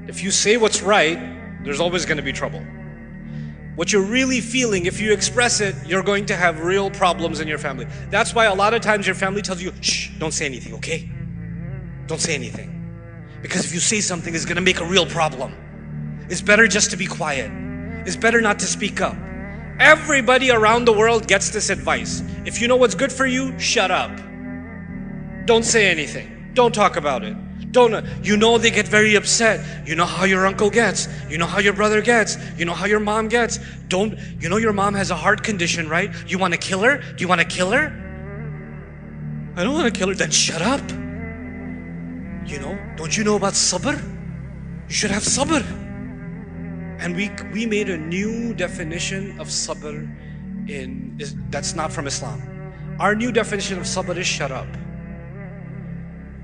If you say what's right, there's always going to be trouble. What you're really feeling, if you express it, you're going to have real problems in your family. That's why a lot of times your family tells you, shh, don't say anything, okay? Don't say anything. Because if you say something, it's going to make a real problem. It's better just to be quiet. It's better not to speak up. Everybody around the world gets this advice. If you know what's good for you, shut up. Don't say anything. Don't talk about it. You know they get very upset. You know how your uncle gets. You know how your brother gets. You know how your mom gets. You know your mom has a heart condition, right? You want to kill her? Do you want to kill her? I don't want to kill her. Then shut up. You know, don't you know about sabr? You should have sabr. And we made a new definition of sabr that's not from Islam. Our new definition of sabr is shut up.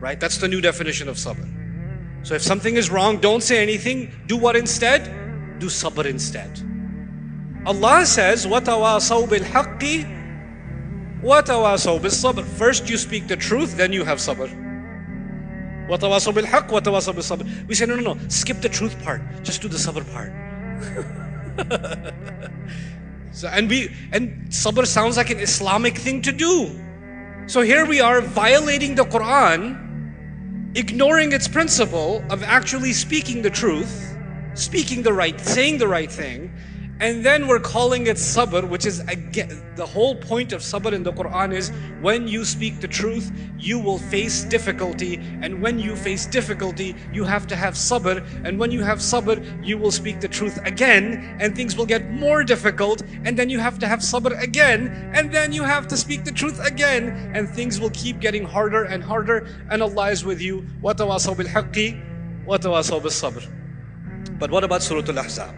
Right? That's the new definition of sabr. So if something is wrong, don't say anything. Do what instead? Do sabr instead. Allah says, وَتَوَاصَوْا بِالْحَقِّ وَتَوَاصَوْا بِالصَّبْرِ. First you speak the truth, then you have sabr. وَتَوَاصَوْا بِالْحَقِّ وَتَوَاصَوْا بِالصَّبْرِ. We say, no. Skip the truth part. Just do the sabr part. And sabr sounds like an Islamic thing to do. So here we are violating the Quran, ignoring its principle of actually speaking the truth, saying the right thing, and then we're calling it sabr, which is, again, the whole point of sabr in the Quran is when you speak the truth, you will face difficulty, and when you face difficulty, you have to have sabr, and when you have sabr, you will speak the truth again, and things will get more difficult, and then you have to have sabr again, and then you have to speak the truth again, and things will keep getting harder and harder, and Allah is with you. وَتَوَاصَوْا بِالْحَقِّ وَتَوَاصَوْا بِالصَّبْرِ. But what about Surah Al-Ahzab?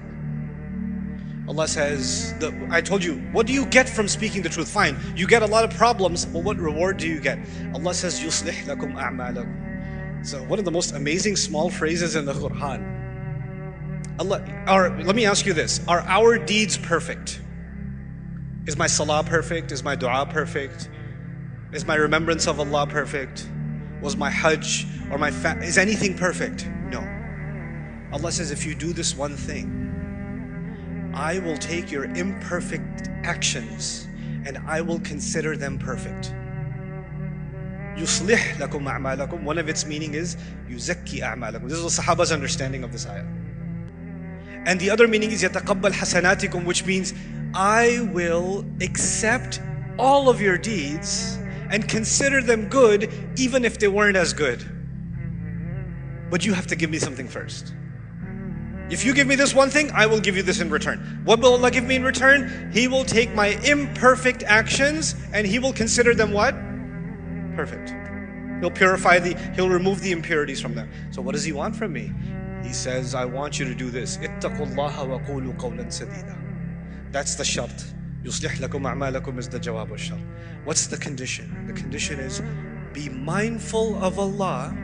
Allah says, I told you, what do you get from speaking the truth? Fine, you get a lot of problems, but what reward do you get? Allah says, يُصْلِحْ لَكُمْ أَعْمَالَكُمْ. So one of the most amazing small phrases in the Quran. Let me ask you this, are our deeds perfect? Is my salah perfect? Is my dua perfect? Is my remembrance of Allah perfect? Was my hajj or is anything perfect? No. Allah says, if you do this one thing, I will take your imperfect actions and I will consider them perfect. يُصْلِحْ لَكُمْ أَعْمَالَكُمْ. One of its meaning is يُزَكِّي أَعْمَالَكُمْ. This is the Sahaba's understanding of this ayah. And the other meaning is يَتَقَبَّلْ حَسَنَاتِكُمْ, which means I will accept all of your deeds and consider them good even if they weren't as good. But you have to give me something first. If you give me this one thing, I will give you this in return. What will Allah give me in return? He will take my imperfect actions and He will consider them what? Perfect. He'll remove the impurities from them. So what does He want from me? He says, I want you to do this. اتقوا الله وقولوا قولا سديدا. That's the shart. يصلح لكم أعمالكم is the jawab al shart. What's the condition? The condition is be mindful of Allah.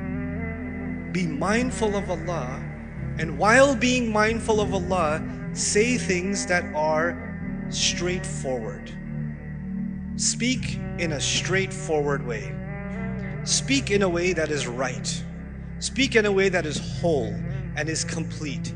Be mindful of Allah. And while being mindful of Allah, say things that are straightforward. Speak in a straightforward way. Speak in a way that is right. Speak in a way that is whole and is complete.